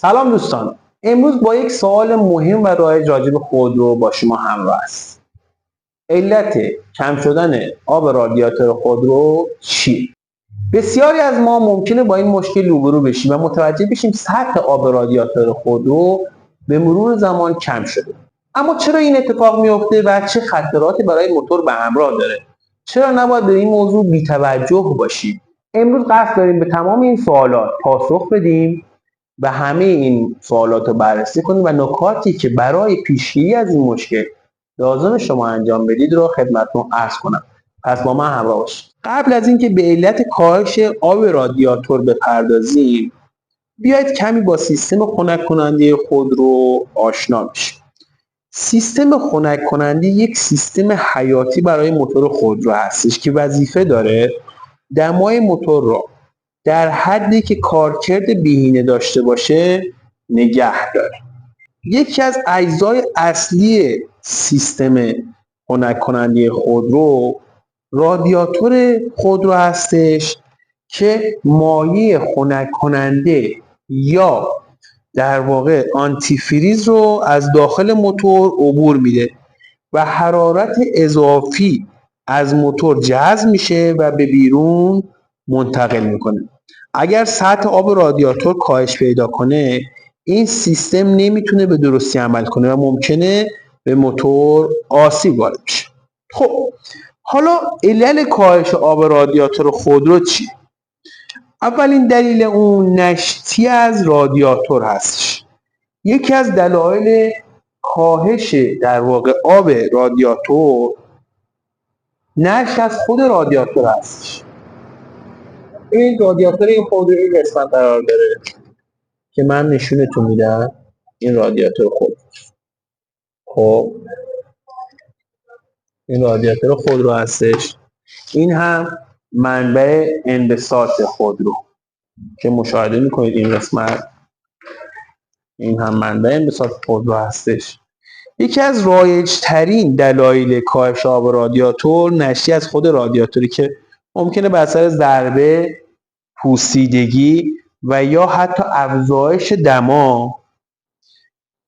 سلام دوستان، امروز با یک سوال مهم و رایج راجع به خودرو با شما همراه است. علت کم شدن آب رادیاتور خودرو چیه؟ بسیاری از ما ممکنه با این مشکل روبرو بشیم و متوجه بشیم سطح آب رادیاتور خودرو به مرور زمان کم شده. اما چرا این اتفاق میفته و چه خطراتی برای موتور به همراه داره؟ چرا نباید به این موضوع بی‌توجه باشیم؟ امروز قصد داریم به تمام این سوالات پاسخ بدیم و همه این سوالات رو بررسی کنیم و نکاتی که برای پیشگیری از این مشکل لازم شما انجام بدید رو خدمتتون عرض کنم. پس با من همراه باشید. قبل از اینکه به علت کاهش آب رادیاتور بپردازیم، بیایید کمی با سیستم خنک کننده خودرو آشنا بشیم. سیستم خنک کننده یک سیستم حیاتی برای موتور خودرو هستش که وظیفه داره دمای موتور رو در حدی که کارکرد بهینه داشته باشه نگه داره. یکی از اجزای اصلی سیستم خنک کننده خودرو رادیاتور خودرو هستش که مایع خنک کننده یا در واقع آنتی فریز رو از داخل موتور عبور میده و حرارت اضافی از موتور جذب میشه و به بیرون منتقل میکنه. اگر سطح آب رادیاتور کاهش پیدا کنه، این سیستم نمیتونه به درستی عمل کنه و ممکنه به موتور آسیب وارد بشه. خب حالا علل کاهش آب رادیاتور خودرو چیه؟ اولین دلیل اون نشتی از رادیاتور هستش. یکی از دلایل کاهش در واقع آب رادیاتور نشت از خود رادیاتور هستش. این رادیاتور این خودرو این قسمت قرار داره که من نشونتون میدم. این رادیاتور خودرو. خب این رادیاتور خودرو هستش. این هم منبع انبساط خودرو که مشاهده میکنید این قسمت. این هم منبع انبساط خودرو هستش. یکی از رایج‌ترین دلایل کاهش آب رادیاتور ناشی از خود رادیاتوری که ممکنه به اثر ضربه، پوسیدگی و یا حتی افزایش دما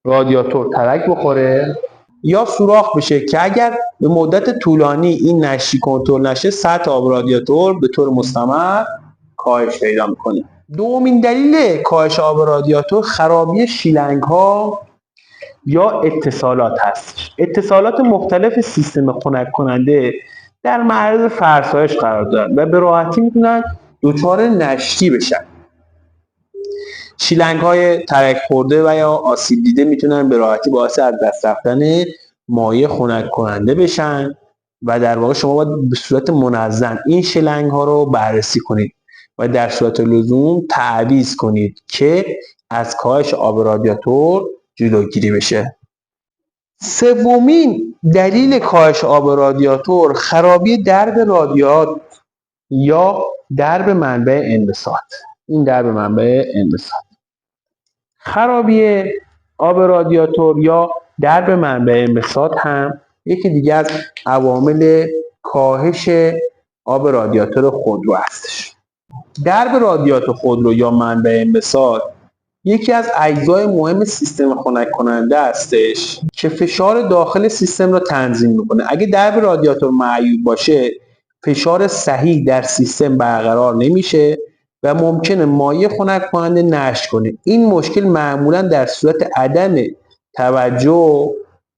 رادیاتور ترک بخوره یا سوراخ بشه که اگر به مدت طولانی این نشتی کنترل نشه، سطح آب رادیاتور به طور مستمر کاهش پیدا میکنه. دومین دلیل کاهش آب رادیاتور خرابی شیلنگ‌ها یا اتصالات هست. اتصالات مختلف سیستم خنک کننده در معرض فرسایش قرار دارند و به راحتی میتونن دچار نشتی بشن. شیلنگ‌های ترک خورده و یا آسیب دیده میتونن به راحتی باعث از دست رفتن مایع خنک کننده بشن و در واقع شما باید به صورت منظم این شیلنگ‌ها رو بررسی کنید و در صورت لزوم تعویض کنید که از کاهش آب رادیاتور جلوگیری بشه. سومین دلیل کاهش آب رادیاتور خرابی درب رادیات یا درب منبع انبساط. این درب منبع انبساط. خرابی آب رادیاتور یا درب منبع انبساط هم یکی دیگه از عوامل کاهش آب رادیاتور خودرو هستش. درب رادیاتور خودرو یا منبع انبساط یکی از اجزای مهم سیستم خنک کننده هستش که فشار داخل سیستم را تنظیم میکنه. اگه درب رادیاتور معیوب باشه، فشار صحیح در سیستم برقرار نمیشه و ممکنه مایع خنک کننده نشت کنه. این مشکل معمولا در صورت عدم توجه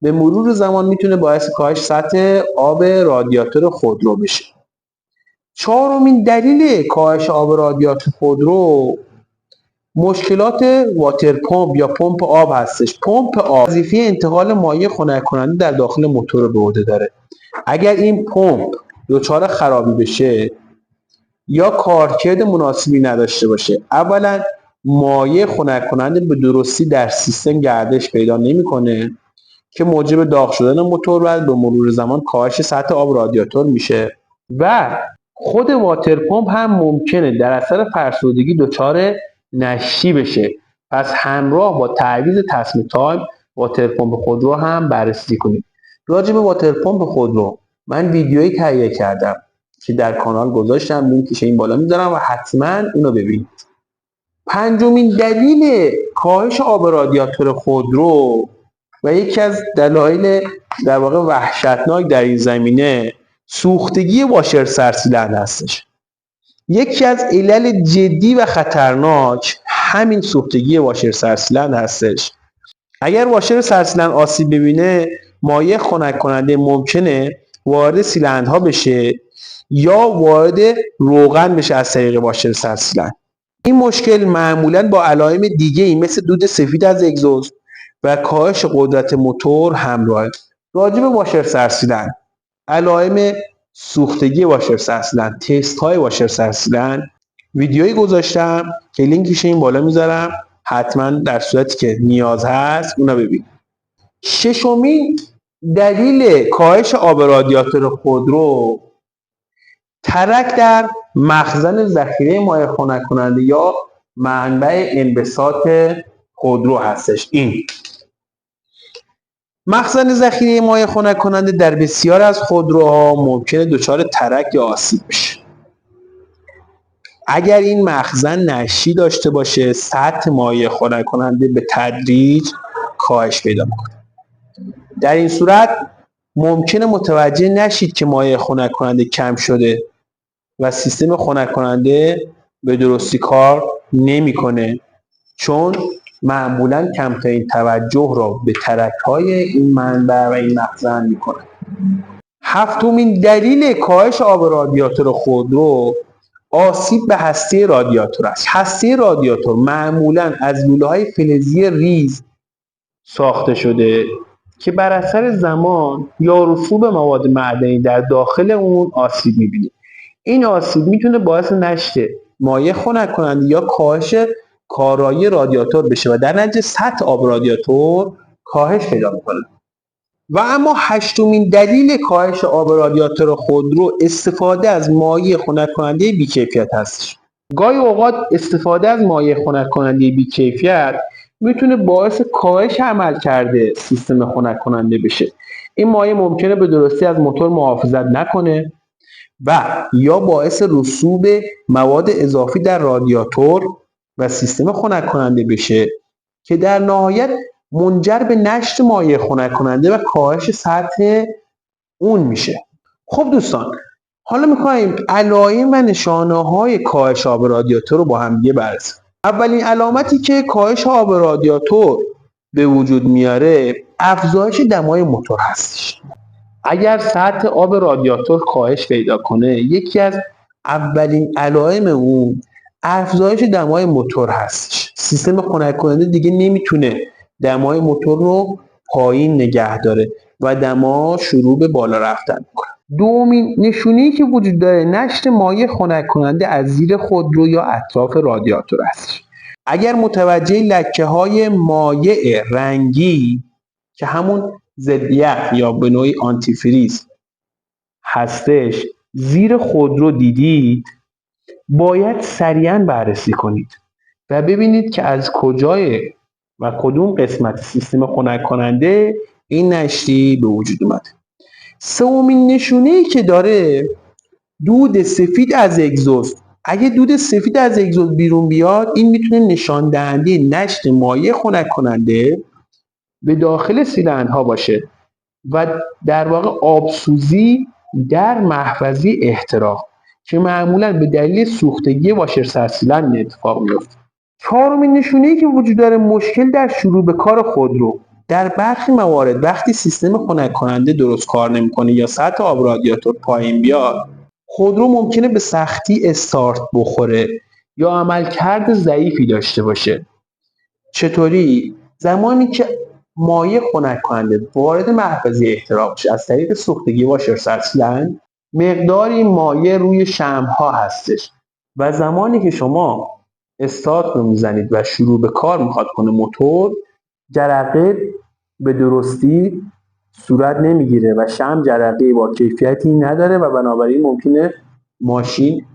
به مرور زمان میتونه باعث کاهش سطح آب رادیاتور خودرو بشه. چهارمین دلیل کاهش آب رادیاتور خودرو مشکلات واتر پمپ یا پمپ آب هستش. پمپ آب وظیفه انتقال مایع خنک کننده در داخل موتور رو به عهده داره. اگر این پمپ دچار خرابی بشه یا کارکرد مناسبی نداشته باشه، اولا مایع خنک کننده به درستی در سیستم گردش پیدا نمیکنه که موجب داغ شدن موتور و به مرور زمان کاهش سطح آب رادیاتور میشه و خود واتر پمپ هم ممکنه در اثر فرسودگی دچار نشتی بشه. پس همراه با تعویض تصمیم تایم واتر پمپ خودرو هم بررسی کنید. راجع به واتر پمپ خودرو من ویدیویی تهیه کردم که در کانال گذاشتم، لینکش این بالا میذارم و حتما اونو ببینید. پنجمین دلیل کاهش آب رادیاتور خودرو و یکی از دلایل در واقع وحشتناک در این زمینه سوختگی واشر سرسیلند هستش. یکی از علل جدی و خطرناک همین سوختگی واشر سرسیلند هستش. اگر واشر سرسیلند آسیب ببینه، مایع خنک کننده ممکنه وارد سیلندها بشه یا وارد روغن بشه از طریق واشر سرسیلند. این مشکل معمولاً با علائم دیگه‌ای مثل دود سفید از اگزوست و کاهش قدرت موتور همراهه. راجع به واشر سرسیلند، علائم سوختگی واشر سرسیلند، تست های واشر سرسیلند ویدیویی گذاشتم که لینکش این بالا میذارم، حتما در صورتی که نیاز هست اونو ببین. ششمین دلیل کاهش آب رادیاتور خودرو ترک در مخزن ذخیره مایع خنک کننده یا منبع انبساط خودرو هستش. این مخزن ذخیره مایع خنک کننده در بسیار از خودروها ممکنه دچار ترک یا آسیب بشه. اگر این مخزن نشی داشته باشه، سطح مایع خنک کننده به تدریج کاهش پیدا میکنه. در این صورت ممکنه متوجه نشید که مایع خنک کننده کم شده و سیستم خنک کننده به درستی کار نمیکنه، چون معمولاً کمترین توجه را به ترک‌های این منبع و این مخزن میکنه. هفتمین دلیل کاهش آب رادیاتور خودرو آسیب به هسته رادیاتور است. هسته رادیاتور معمولاً از لوله‌های فلزی ریز ساخته شده که بر اثر زمان یا رسوب مواد معدنی در داخل اون آسیب می‌بینه. این آسیب میتونه باعث نشت مایع خنک کننده یا کاهش کارایی رادیاتور بشه و در نتیجه سطح آب رادیاتور کاهش پیدا میکنه. و اما هشتمین دلیل کاهش آب رادیاتور خودرو استفاده از مایع خنک کننده بی‌کیفیت هستش. گاهی اوقات استفاده از مایع خنک کننده بی‌کیفیت میتونه باعث کاهش عملکرد سیستم خنک کننده بشه. این مایع ممکنه به درستی از موتور محافظت نکنه و یا باعث رسوب مواد اضافی در رادیاتور و سیستم خنک کننده بشه که در نهایت منجر به نشت مایع خنک کننده و کاهش سطح اون میشه. خب دوستان، حالا میخوایم علائم و نشانه‌های کاهش آب رادیاتور رو با هم دیگه بررسی کنیم. اولین علامتی که کاهش آب رادیاتور به وجود میاره افزایش دمای موتور هستش. اگر سطح آب رادیاتور کاهش پیدا کنه، یکی از اولین علائم اون افزایش دمای موتور هستش. سیستم خنک کننده دیگه نمیتونه دمای موتور رو پایین نگه داره و دما شروع به بالا رفتن میکنه. دومین نشونه‌ای که وجود داره نشت مایع خنک کننده از زیر خودرو یا اطراف رادیاتور هستش. اگر متوجه لکه‌های مایع رنگی که همون ضد یخ یا به نوعی آنتی فریز هستش زیر خودرو دیدید، باید سریعاً بررسی کنید و ببینید که از کجای و کدوم قسمت سیستم خنک کننده این نشتی به وجود اومده. سومین نشونه‌ای که داره دود سفید از اگزوست. اگه دود سفید از اگزوست بیرون بیاد، این میتونه نشان دهنده نشت مایع خنک کننده به داخل سیلندرها باشه و در واقع آبسوزی در محفظه احتراق که معمولا به دلیل سوختگی واشر سرسیلند اتفاق میفته. چهارمین نشونه‌ای که وجود داره مشکل در شروع به کار خودرو. در برخی موارد وقتی سیستم خنک کننده درست کار نمیکنه یا سطح آب رادیاتور پایین بیاد، خودرو ممکنه به سختی استارت بخوره یا عملکرد ضعیفی داشته باشه. چطوری؟ زمانی که مایع خنک کننده وارد محفظه احتراق بشه از طریق سوختگی واشر سرسیلند، مقداری مایع روی شمع‌ها هستش و زمانی که شما استارت رو میزنید و شروع به کار میخواد کنه موتور، جرقه به درستی صورت نمیگیره و شمع جرقه با کیفیتی نداره و بنابراین ممکنه ماشین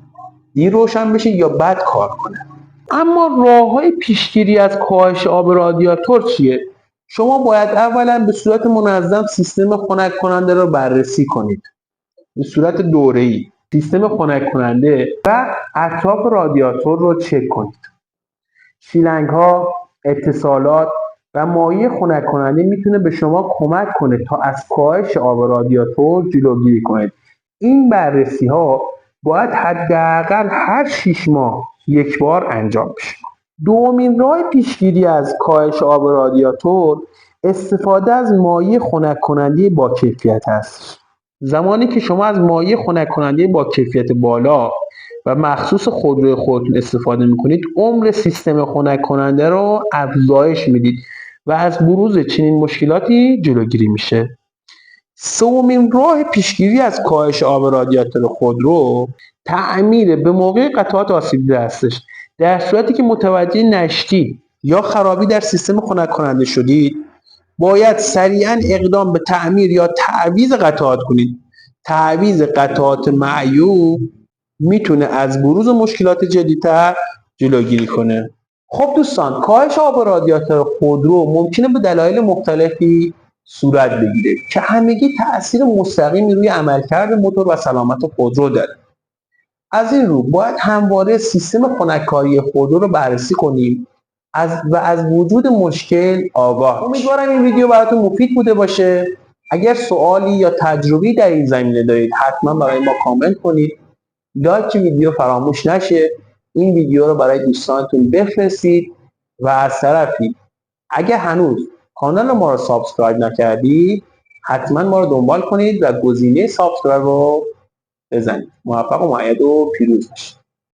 دیر روشن بشه یا بد کار کنه. اما راه‌های پیشگیری از کاهش آب رادیاتور چیه؟ شما باید اولا به صورت منظم سیستم خنک کننده رو بررسی کنید. به صورت دوره‌ای سیستم خنک کننده و اطراف رادیاتور رو چک کنید. شیلنگ‌ها، اتصالات و مایع خنک کننده میتونه به شما کمک کنه تا از کاهش آب رادیاتور جلوگیری کنید. این بررسی ها باید حداقل هر 6 ماه یک بار انجام بشه. دومین راه پیشگیری از کاهش آب رادیاتور استفاده از مایع خنک کننده با کیفیت است. زمانی که شما از مایع خنک کننده با کیفیت بالا و مخصوص خودروی خودتون استفاده میکنید، عمر سیستم خنک کننده رو افزایش میدید و از بروز چنین مشکلاتی جلوگیری میشه. سومین راه پیشگیری از کاهش آب رادیاتور خودرو تعمیر به موقع قطعات آسیب دیده هستش. در صورتی که متوجه نشدید یا خرابی در سیستم خنک کننده شدید، باید سریعا اقدام به تعمیر یا تعویض قطعات کنید. تعویض قطعات معیوب میتونه از بروز مشکلات جدی‌تر جلوگیری کنه. خب دوستان، کاهش آب رادیاتور خودرو ممکنه به دلایل مختلفی صورت بگیره که همگی تأثیر مستقیمی روی عملکرد موتور و سلامت خودرو داره. از این رو باید همواره سیستم خنککاری خودرو رو بررسی کنیم و از وجود مشکل آگاه. امیدوارم این ویدیو براتون مفید بوده باشه. اگر سوالی یا تجربی در این زمینه دارید حتما برای ما کامنت کنید. لایک ویدیو فراموش نشه. این ویدیو رو برای دوستانتون بفرستید و از طرفی اگر هنوز کانال ما رو سابسکرایب نکردید حتما ما رو دنبال کنید و گزینه سابسکرایب رو بزنید. موفق و مؤید و پیروز باشید.